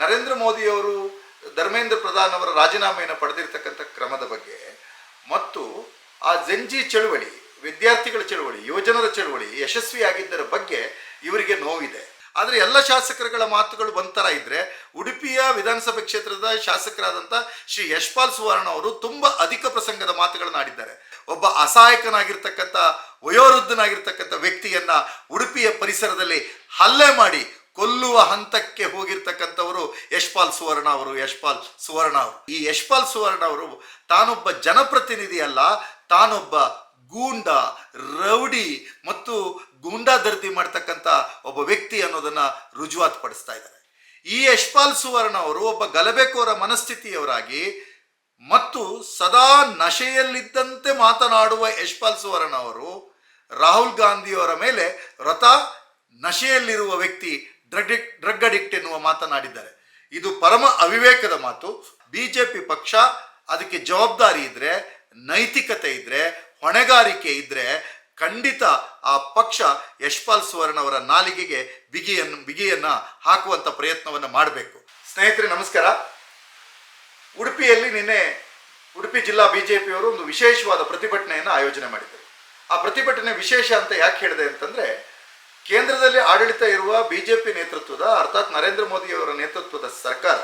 ನರೇಂದ್ರ ಮೋದಿಯವರು ಧರ್ಮೇಂದ್ರ ಪ್ರಧಾನ್ ಅವರ ರಾಜೀನಾಮೆಯನ್ನು ಪಡೆದಿರ್ತಕ್ಕಂಥ ಕ್ರಮದ ಬಗ್ಗೆ ಮತ್ತು ಆ ಜಂಜಿ ಚಳುವಳಿ, ವಿದ್ಯಾರ್ಥಿಗಳ ಚಳುವಳಿ, ಯುವಜನರ ಚಳುವಳಿ ಯಶಸ್ವಿಯಾಗಿದ್ದರ ಬಗ್ಗೆ ಇವರಿಗೆ ನೋವಿದೆ. ಆದರೆ ಎಲ್ಲ ಶಾಸಕರುಗಳ ಮಾತುಗಳು ಒಂಥರ ಇದ್ರೆ, ಉಡುಪಿಯ ವಿಧಾನಸಭೆ ಕ್ಷೇತ್ರದ ಶಾಸಕರಾದಂಥ ಶ್ರೀ ಯಶ್ಪಾಲ್ ಸುವರ್ಣ ಅವರು ತುಂಬಾ ಅಧಿಕ ಪ್ರಸಂಗದ ಮಾತುಗಳನ್ನು ಆಡಿದ್ದಾರೆ. ಒಬ್ಬ ಅಸಹಾಯಕನಾಗಿರ್ತಕ್ಕಂಥ ವಯೋವೃದ್ಧನಾಗಿರ್ತಕ್ಕಂಥ ವ್ಯಕ್ತಿಯನ್ನ ಉಡುಪಿಯ ಪರಿಸರದಲ್ಲಿ ಹಲ್ಲೆ ಮಾಡಿ ಕೊಲ್ಲುವ ಹಂತಕ್ಕೆ ಹೋಗಿರ್ತಕ್ಕಂಥವರು ಯಶ್ಪಾಲ್ ಸುವರ್ಣ ಅವರು. ಈ ಯಶ್ಪಾಲ್ ಸುವರ್ಣ ಅವರು ತಾನೊಬ್ಬ ಜನಪ್ರತಿನಿಧಿ ಅಲ್ಲ, ತಾನೊಬ್ಬ ಗೂಂಡ, ರೌಡಿ ಮತ್ತು ಗೂಂಡಾದರ್ದಿ ಮಾಡ್ತಕ್ಕಂಥ ಒಬ್ಬ ವ್ಯಕ್ತಿ ಅನ್ನೋದನ್ನ ರುಜುವಾತು ಪಡಿಸ್ತಾ ಇದ್ದಾರೆ. ಈ ಯಶ್ಪಾಲ್ ಸುವರ್ಣ ಅವರು ಒಬ್ಬ ಗಲಭೆಕೋರ ಮನಸ್ಥಿತಿಯವರಾಗಿ ಮತ್ತು ಸದಾ ನಶೆಯಲ್ಲಿದ್ದಂತೆ ಮಾತನಾಡುವ ಯಶ್ಪಾಲ್ ಸುವರ್ಣ ಅವರು ರಾಹುಲ್ ಗಾಂಧಿಯವರ ಮೇಲೆ ನಶೆಯಲ್ಲಿರುವ ವ್ಯಕ್ತಿ, ಡ್ರಗ್ ಅಡಿಕ್ಟ್ ಎನ್ನುವ ಮಾತನಾಡಿದ್ದಾರೆ. ಇದು ಪರಮ ಅವಿವೇಕದ ಮಾತು. ಬಿಜೆಪಿ ಪಕ್ಷ ಅದಕ್ಕೆ ಜವಾಬ್ದಾರಿ ಇದ್ರೆ, ನೈತಿಕತೆ ಇದ್ರೆ, ಹೊಣೆಗಾರಿಕೆ ಇದ್ರೆ ಖಂಡಿತ ಆ ಪಕ್ಷ ಯಶ್ಪಾಲ್ ಸುವರ್ಣ ಅವರ ನಾಲಿಗೆಗೆ ಬಿಗಿಯನ್ನ ಹಾಕುವಂತ ಪ್ರಯತ್ನವನ್ನ ಮಾಡಬೇಕು. ಸ್ನೇಹಿತರೆ ನಮಸ್ಕಾರ. ಉಡುಪಿಯಲ್ಲಿ ನಿನ್ನೆ ಉಡುಪಿ ಜಿಲ್ಲಾ ಬಿಜೆಪಿಯವರು ಒಂದು ವಿಶೇಷವಾದ ಪ್ರತಿಭಟನೆಯನ್ನು ಆಯೋಜನೆ ಮಾಡಿದರು. ಆ ಪ್ರತಿಭಟನೆ ವಿಶೇಷ ಅಂತ ಯಾಕೆ ಹೇಳಿದೆ ಅಂತಂದ್ರೆ, ಕೇಂದ್ರದಲ್ಲಿ ಆಡಳಿತ ಇರುವ ಬಿಜೆಪಿ ನೇತೃತ್ವದ, ಅರ್ಥಾತ್ ನರೇಂದ್ರ ಮೋದಿ ಅವರ ನೇತೃತ್ವದ ಸರ್ಕಾರ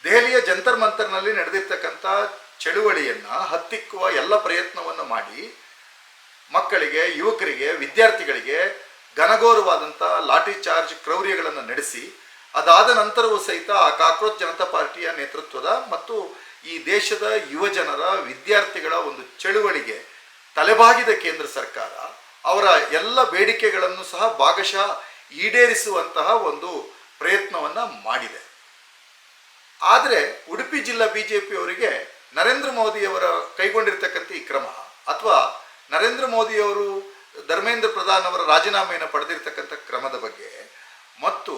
ದೆಹಲಿಯ ಜಂತರ್ ಮಂತರ್ನಲ್ಲಿ ನಡೆದಿರ್ತಕ್ಕಂಥ ಚಳುವಳಿಯನ್ನ ಹತ್ತಿಕ್ಕುವ ಎಲ್ಲ ಪ್ರಯತ್ನವನ್ನು ಮಾಡಿ ಮಕ್ಕಳಿಗೆ, ಯುವಕರಿಗೆ, ವಿದ್ಯಾರ್ಥಿಗಳಿಗೆ ಘನಘೋರವಾದಂಥ ಲಾಠಿ ಚಾರ್ಜ್, ಕ್ರೌರ್ಯಗಳನ್ನು ನಡೆಸಿ, ಅದಾದ ನಂತರವೂ ಸಹಿತ ಆ ಕಾಕ್ರೋಚ್ ಜನತಾ ಪಾರ್ಟಿಯ ನೇತೃತ್ವದ ಮತ್ತು ಈ ದೇಶದ ಯುವಜನರ, ವಿದ್ಯಾರ್ಥಿಗಳ ಒಂದು ಚಳುವಳಿಗೆ ತಲೆಬಾಗಿದ ಕೇಂದ್ರ ಸರ್ಕಾರ ಅವರ ಎಲ್ಲ ಬೇಡಿಕೆಗಳನ್ನು ಸಹ ಭಾಗಶಃ ಈಡೇರಿಸುವಂತಹ ಒಂದು ಪ್ರಯತ್ನವನ್ನ ಮಾಡಿದೆ. ಆದರೆ ಉಡುಪಿ ಜಿಲ್ಲಾ ಬಿಜೆಪಿಯವರಿಗೆ ನರೇಂದ್ರ ಮೋದಿಯವರ ಕೈಗೊಂಡಿರ್ತಕ್ಕಂಥ ಈ ಕ್ರಮ, ಅಥವಾ ನರೇಂದ್ರ ಮೋದಿಯವರು ಧರ್ಮೇಂದ್ರ ಪ್ರಧಾನ್ ಅವರ ರಾಜೀನಾಮೆಯನ್ನು ಪಡೆದಿರ್ತಕ್ಕಂಥ ಕ್ರಮದ ಬಗ್ಗೆ ಮತ್ತು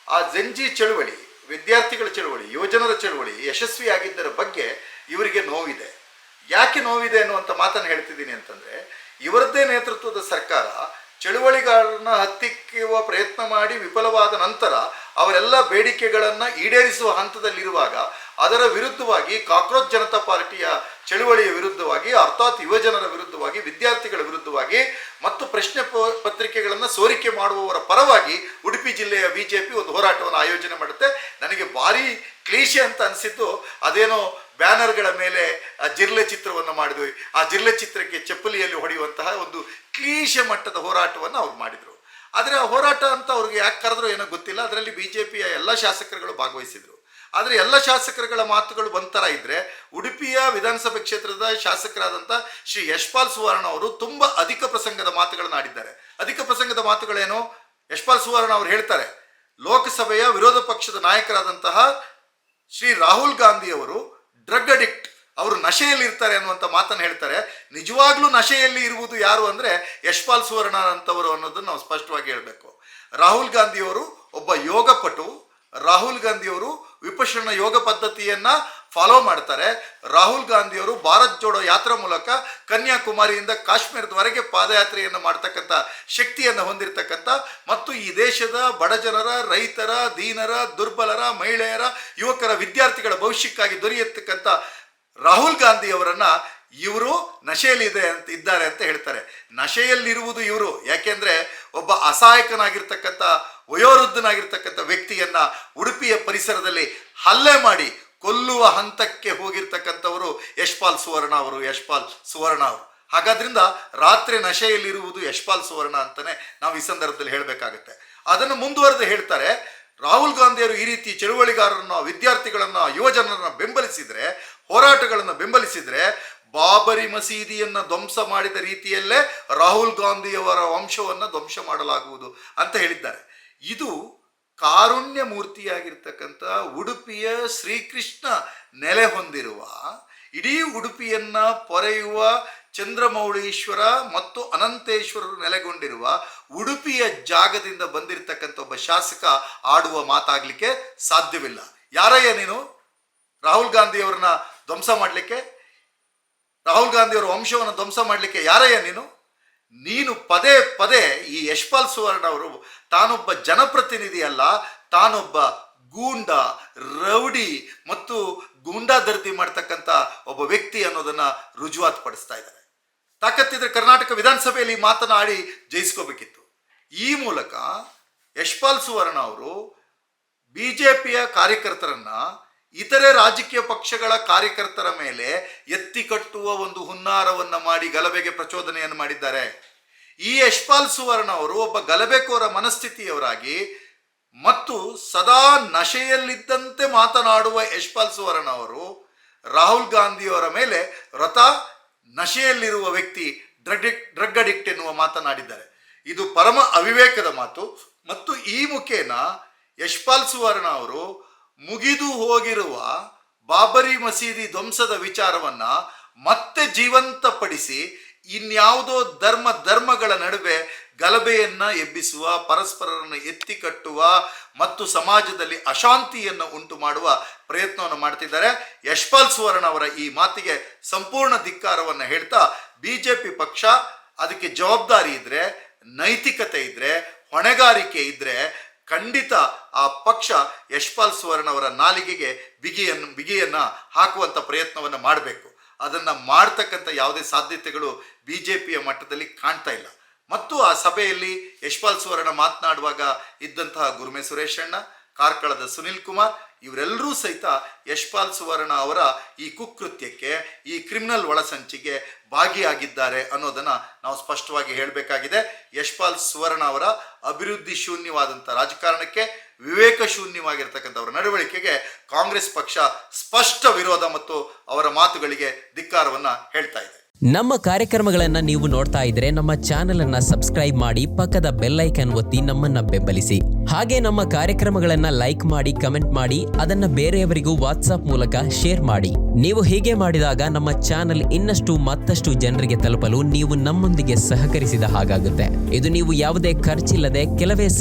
ಆ ಜಂಜಿ ಚಳುವಳಿ, ವಿದ್ಯಾರ್ಥಿಗಳ ಚಳುವಳಿ, ಯುವಜನರ ಚಳುವಳಿ ಯಶಸ್ವಿಯಾಗಿದ್ದರ ಬಗ್ಗೆ ಇವರಿಗೆ ನೋವಿದೆ. ಯಾಕೆ ನೋವಿದೆ ಅನ್ನುವಂಥ ಮಾತನ್ನು ಹೇಳ್ತಿದ್ದೀನಿ ಅಂತಂದ್ರೆ, ಇವರದ್ದೇ ನೇತೃತ್ವದ ಸರ್ಕಾರ ಚಳುವಳಿಗಾರರನ್ನ ಹತ್ತಿಕ್ಕುವ ಪ್ರಯತ್ನ ಮಾಡಿ ವಿಫಲವಾದ ನಂತರ ಅವರೆಲ್ಲ ಬೇಡಿಕೆಗಳನ್ನು ಈಡೇರಿಸುವ ಹಂತದಲ್ಲಿರುವಾಗ ಅದರ ವಿರುದ್ಧವಾಗಿ ಕಾಕ್ರೋಚ್ ಜನತಾ ಪಾರ್ಟಿಯ ಚಳುವಳಿಯ ವಿರುದ್ಧವಾಗಿ, ಅರ್ಥಾತ್ ಯುವಜನರ ವಿರುದ್ಧವಾಗಿ, ವಿದ್ಯಾರ್ಥಿಗಳ ವಿರುದ್ಧವಾಗಿ ಮತ್ತು ಪ್ರಶ್ನೆ ಪತ್ರಿಕೆಗಳನ್ನು ಸೋರಿಕೆ ಮಾಡುವವರ ಪರವಾಗಿ ಉಡುಪಿ ಜಿಲ್ಲೆಯ ಬಿಜೆಪಿ ಒಂದು ಹೋರಾಟವನ್ನು ಆಯೋಜನೆ ಮಾಡುತ್ತೆ. ನನಗೆ ಭಾರಿ ಕ್ಲೀಶೆ ಅಂತ ಅನಿಸಿದ್ದು, ಅದೇನೋ ಬ್ಯಾನರ್ಗಳ ಮೇಲೆ ಆ ಜಿರ್ಲೆ ಚಿತ್ರವನ್ನು ಮಾಡಿದ್ವಿ, ಆ ಜಿರ್ಲೆ ಚಿತ್ರಕ್ಕೆ ಚಪ್ಪಲಿಯಲ್ಲಿ ಹೊಡೆಯುವಂತಹ ಒಂದು ಕ್ಲೀಶೆ ಮಟ್ಟದ ಹೋರಾಟವನ್ನು ಅವ್ರು ಮಾಡಿದರು. ಆದರೆ ಆ ಹೋರಾಟ ಅಂತ ಅವ್ರಿಗೆ ಯಾಕೆ ಕರೆದ್ರು ಏನೋ ಗೊತ್ತಿಲ್ಲ. ಅದರಲ್ಲಿ ಬಿಜೆಪಿಯ ಎಲ್ಲ ಶಾಸಕರುಗಳು ಭಾಗವಹಿಸಿದ್ರು. ಆದರೆ ಎಲ್ಲ ಶಾಸಕರುಗಳ ಮಾತುಗಳು ಒಂಥರ ಇದ್ರೆ, ಉಡುಪಿಯ ವಿಧಾನಸಭೆ ಕ್ಷೇತ್ರದ ಶಾಸಕರಾದಂಥ ಶ್ರೀ ಯಶ್ಪಾಲ್ ಸುವರ್ಣ ಅವರು ತುಂಬಾ ಅಧಿಕ ಪ್ರಸಂಗದ ಮಾತುಗಳನ್ನು ಆಡಿದ್ದಾರೆ. ಅಧಿಕ ಪ್ರಸಂಗದ ಮಾತುಗಳೇನು? ಯಶ್ಪಾಲ್ ಸುವರ್ಣ ಅವರು ಹೇಳ್ತಾರೆ, ಲೋಕಸಭೆಯ ವಿರೋಧ ಪಕ್ಷದ ನಾಯಕರಾದಂತಹ ಶ್ರೀ ರಾಹುಲ್ ಗಾಂಧಿ ಅವರು ಡ್ರಗ್ ಅಡಿಕ್ಟ್, ಅವರು ನಶೆಯಲ್ಲಿ ಇರ್ತಾರೆ ಅನ್ನುವಂಥ ಮಾತನ್ನು ಹೇಳ್ತಾರೆ. ನಿಜವಾಗ್ಲೂ ನಶೆಯಲ್ಲಿ ಇರುವುದು ಯಾರು ಅಂದ್ರೆ ಯಶ್ಪಾಲ್ ಸುವರ್ಣ ಅಂತವರು ಅನ್ನೋದನ್ನು ನಾವು ಸ್ಪಷ್ಟವಾಗಿ ಹೇಳಬೇಕು. ರಾಹುಲ್ ಗಾಂಧಿಯವರು ಒಬ್ಬ ಯೋಗಪಟು. ರಾಹುಲ್ ಗಾಂಧಿಯವರು ವಿಪಶ್ಯನ ಯೋಗ ಪದ್ಧತಿಯನ್ನ ಫಾಲೋ ಮಾಡ್ತಾರೆ. ರಾಹುಲ್ ಗಾಂಧಿಯವರು ಭಾರತ್ ಜೋಡೋ ಯಾತ್ರಾ ಮೂಲಕ ಕನ್ಯಾಕುಮಾರಿಯಿಂದ ಕಾಶ್ಮೀರದವರೆಗೆ ಪಾದಯಾತ್ರೆಯನ್ನು ಮಾಡ್ತಕ್ಕಂಥ ಶಕ್ತಿಯನ್ನು ಹೊಂದಿರತಕ್ಕಂಥ ಮತ್ತು ಈ ದೇಶದ ಬಡಜನರ, ರೈತರ, ದೀನರ, ದುರ್ಬಲರ, ಮಹಿಳೆಯರ, ಯುವಕರ, ವಿದ್ಯಾರ್ಥಿಗಳ ಭವಿಷ್ಯಕ್ಕಾಗಿ ದೊರೆಯತಕ್ಕಂಥ ರಾಹುಲ್ ಗಾಂಧಿ ಅವರನ್ನ ಇವರು ನಶೆಯಲ್ಲಿ ಇದ್ದಾರೆ ಅಂತ ಹೇಳ್ತಾರೆ. ನಶೆಯಲ್ಲಿರುವುದು ಇವರು. ಯಾಕೆಂದ್ರೆ ಒಬ್ಬ ಅಸಹಾಯಕನಾಗಿರ್ತಕ್ಕಂಥ ವಯೋವೃದ್ಧನಾಗಿರ್ತಕ್ಕಂಥ ವ್ಯಕ್ತಿಯನ್ನ ಉಡುಪಿಯ ಪರಿಸರದಲ್ಲಿ ಹಲ್ಲೆ ಮಾಡಿ ಕೊಲ್ಲುವ ಹಂತಕ್ಕೆ ಹೋಗಿರ್ತಕ್ಕಂಥವರು ಯಶ್ಪಾಲ್ ಸುವರ್ಣ ಅವರು. ಹಾಗಾದ್ರಿಂದ ರಾತ್ರಿ ನಶೆಯಲ್ಲಿರುವುದು ಯಶ್ಪಾಲ್ ಸುವರ್ಣ ಅಂತಾನೆ ನಾವು ಈ ಸಂದರ್ಭದಲ್ಲಿ ಹೇಳಬೇಕಾಗತ್ತೆ. ಅದನ್ನು ಮುಂದುವರೆದು ಹೇಳ್ತಾರೆ, ರಾಹುಲ್ ಗಾಂಧಿಯವರು ಈ ರೀತಿ ಚಳುವಳಿಗಾರರನ್ನ, ವಿದ್ಯಾರ್ಥಿಗಳನ್ನ, ಯುವಜನರನ್ನ ಬೆಂಬಲಿಸಿದ್ರೆ, ಹೋರಾಟಗಳನ್ನು ಬೆಂಬಲಿಸಿದ್ರೆ ಬಾಬರಿ ಮಸೀದಿಯನ್ನ ಧ್ವಂಸ ಮಾಡಿದ ರೀತಿಯಲ್ಲೇ ರಾಹುಲ್ ಗಾಂಧಿಯವರ ವಂಶವನ್ನ ಧ್ವಂಸ ಮಾಡಲಾಗುವುದು ಅಂತ ಹೇಳಿದ್ದಾರೆ. ಇದು ಕಾರುಣ್ಯ ಮೂರ್ತಿಯಾಗಿರ್ತಕ್ಕಂಥ ಉಡುಪಿಯ ಶ್ರೀಕೃಷ್ಣ ನೆಲೆ ಹೊಂದಿರುವ, ಇಡೀ ಉಡುಪಿಯನ್ನ ಪೊರೆಯುವ ಚಂದ್ರಮೌಳೀಶ್ವರ ಮತ್ತು ಅನಂತೇಶ್ವರರು ನೆಲೆಗೊಂಡಿರುವ ಉಡುಪಿಯ ಜಾಗದಿಂದ ಬಂದಿರತಕ್ಕಂಥ ಒಬ್ಬ ಶಾಸಕ ಆಡುವ ಮಾತಾಗ್ಲಿಕ್ಕೆ ಸಾಧ್ಯವಿಲ್ಲ. ಯಾರಯ್ಯ ನೀನು ರಾಹುಲ್ ಗಾಂಧಿಯವರನ್ನ ಧ್ವಂಸ ಮಾಡಲಿಕ್ಕೆ, ರಾಹುಲ್ ಗಾಂಧಿಯವರ ವಂಶವನ್ನು ಧ್ವಂಸ ಮಾಡಲಿಕ್ಕೆ ಯಾರಯ್ಯ ನೀನು ಪದೇ ಪದೇ ಈ ಯಶ್ಪಾಲ್ ಸುವರ್ಣ ಅವರು ತಾನೊಬ್ಬ ಜನಪ್ರತಿನಿಧಿ ಅಲ್ಲ, ತಾನೊಬ್ಬ ಗೂಂಡ, ರೌಡಿ ಮತ್ತು ಗೂಂಡಾದರ್ದಿ ಮಾಡ್ತಕ್ಕಂಥ ಒಬ್ಬ ವ್ಯಕ್ತಿ ಅನ್ನೋದನ್ನ ರುಜುವಾತು ಪಡಿಸ್ತಾ ಇದ್ದಾರೆ. ತಾಕತ್ತಿದ್ರೆ ಕರ್ನಾಟಕ ವಿಧಾನಸಭೆಯಲ್ಲಿ ಮಾತನಾಡಿ ಜಯಿಸ್ಕೋಬೇಕಿತ್ತು. ಈ ಮೂಲಕ ಯಶ್ಪಾಲ್ ಸುವರ್ಣ ಅವರು ಬಿಜೆಪಿಯ ಕಾರ್ಯಕರ್ತರನ್ನ ಇತರೆ ರಾಜಕೀಯ ಪಕ್ಷಗಳ ಕಾರ್ಯಕರ್ತರ ಮೇಲೆ ಎತ್ತಿ ಕಟ್ಟುವ ಒಂದು ಹುನ್ನಾರವನ್ನ ಮಾಡಿ ಗಲಭೆಗೆ ಪ್ರಚೋದನೆಯನ್ನು ಮಾಡಿದ್ದಾರೆ. ಈ ಯಶ್ಪಾಲ್ ಸುವರ್ಣ ಅವರು ಒಬ್ಬ ಗಲಭೆಕೋರ ಮನಸ್ಥಿತಿಯವರಾಗಿ ಮತ್ತು ಸದಾ ನಶೆಯಲ್ಲಿದ್ದಂತೆ ಮಾತನಾಡುವ ಯಶ್ಪಾಲ್ ಸುವರ್ಣ ಅವರು ರಾಹುಲ್ ಗಾಂಧಿಯವರ ಮೇಲೆ ನಶೆಯಲ್ಲಿರುವ ವ್ಯಕ್ತಿ, ಡ್ರಗ್ ಅಡಿಕ್ಟ್ ಎನ್ನುವ ಮಾತನಾಡಿದ್ದಾರೆ. ಇದು ಪರಮ ಅವಿವೇಕದ ಮಾತು. ಮತ್ತು ಈ ಮುಖೇನ ಯಶ್ಪಾಲ್ ಸುವರ್ಣ ಅವರು ಮುಗಿದು ಹೋಗಿರುವ ಬಾಬರಿ ಮಸೀದಿ ಧ್ವಂಸದ ವಿಚಾರವನ್ನ ಮತ್ತೆ ಜೀವಂತಪಡಿಸಿ ಇನ್ಯಾವುದೋ ಧರ್ಮಗಳ ನಡುವೆ ಗಲಭೆಯನ್ನ ಎಬ್ಬಿಸುವ, ಪರಸ್ಪರರನ್ನು ಎತ್ತಿ ಕಟ್ಟುವ ಮತ್ತು ಸಮಾಜದಲ್ಲಿ ಅಶಾಂತಿಯನ್ನು ಉಂಟು ಮಾಡುವ ಪ್ರಯತ್ನವನ್ನು ಮಾಡ್ತಿದ್ದಾರೆ. ಯಶ್ಪಾಲ್ ಸುವರ್ಣ ಅವರ ಈ ಮಾತಿಗೆ ಸಂಪೂರ್ಣ ಧಿಕ್ಕಾರವನ್ನು ಹೇಳ್ತಾ, ಬಿಜೆಪಿ ಪಕ್ಷ ಅದಕ್ಕೆ ಜವಾಬ್ದಾರಿ ಇದ್ರೆ, ನೈತಿಕತೆ ಇದ್ರೆ, ಹೊಣೆಗಾರಿಕೆ ಇದ್ರೆ ಖಂಡಿತ ಆ ಪಕ್ಷ ಯಶ್ಪಾಲ್ ಸುವರ್ಣ ಅವರ ನಾಲಿಗೆಗೆ ಬಿಗಿಯನ್ನ ಹಾಕುವಂತ ಪ್ರಯತ್ನವನ್ನ ಮಾಡಬೇಕು. ಅದನ್ನ ಮಾಡ್ತಕ್ಕಂಥ ಯಾವುದೇ ಸಾಧ್ಯತೆಗಳು ಬಿಜೆಪಿಯ ಮಟ್ಟದಲ್ಲಿ ಕಾಣ್ತಾ ಇಲ್ಲ. ಮತ್ತು ಆ ಸಭೆಯಲ್ಲಿ ಯಶ್ಪಾಲ್ ಸುವರ್ಣ ಮಾತನಾಡುವಾಗ ಇದ್ದಂತಹ ಗುರುಮೆ ಸುರೇಶ್ ಅಣ್ಣ, ಕಾರ್ಕಳದ ಸುನಿಲ್ ಕುಮಾರ್, ಇವರೆಲ್ಲರೂ ಸಹಿತ ಯಶ್ಪಾಲ್ ಸುವರ್ಣ ಅವರ ಈ ಕುಕೃತ್ಯಕ್ಕೆ, ಈ ಕ್ರಿಮಿನಲ್ ಒಳಸಂಚಿಗೆ ಭಾಗಿಯಾಗಿದ್ದಾರೆ ಅನ್ನೋದನ್ನ ನಾವು ಸ್ಪಷ್ಟವಾಗಿ ಹೇಳಬೇಕಾಗಿದೆ. ಯಶ್ಪಾಲ್ ಸುವರ್ಣ ಅವರ ಅಭಿವೃದ್ಧಿ ಶೂನ್ಯವಾದಂಥ ರಾಜಕಾರಣಕ್ಕೆ, ವಿವೇಕ ಶೂನ್ಯವಾಗಿರ್ತಕ್ಕಂಥವರ ನಡವಳಿಕೆಗೆ ಕಾಂಗ್ರೆಸ್ ಪಕ್ಷ ಸ್ಪಷ್ಟ ವಿರೋಧ ಮತ್ತು ಅವರ ಮಾತುಗಳಿಗೆ ಧಿಕ್ಕಾರವನ್ನ ಹೇಳ್ತಾ ಇದೆ. ನಮ್ಮ ಕಾರ್ಯಕ್ರಮಗಳನ್ನ ನೀವು ನೋಡ್ತಾ ಇದ್ರೆ ನಮ್ಮ ಚಾನೆಲ್ ಅನ್ನ ಸಬ್ಸ್ಕ್ರೈಬ್ ಮಾಡಿ, ಪಕ್ಕದ ಬೆಲ್ ಐಕನ್ ಒತ್ತಿ ನಮ್ಮನ್ನ ಬೆಂಬಲಿಸಿ. ಹಾಗೆ ನಮ್ಮ ಕಾರ್ಯಕ್ರಮಗಳನ್ನ ಲೈಕ್ ಮಾಡಿ, ಕಮೆಂಟ್ ಮಾಡಿ, ಅದನ್ನ ಬೇರೆಯವರಿಗೂ ವಾಟ್ಸ್ಆಪ್ ಮೂಲಕ ಶೇರ್ ಮಾಡಿ. ನೀವು ಹೀಗೆ ಮಾಡಿದಾಗ ನಮ್ಮ ಚಾನೆಲ್ ಇನ್ನಷ್ಟು ಮತ್ತಷ್ಟು ಜನರಿಗೆ ತಲುಪಲು ನೀವು ನಮ್ಮೊಂದಿಗೆ ಸಹಕರಿಸಿದ ಹಾಗಾಗುತ್ತೆ. ಇದು ನೀವು ಯಾವುದೇ ಖರ್ಚಿಲ್ಲದೆ ಕೆಲವೇ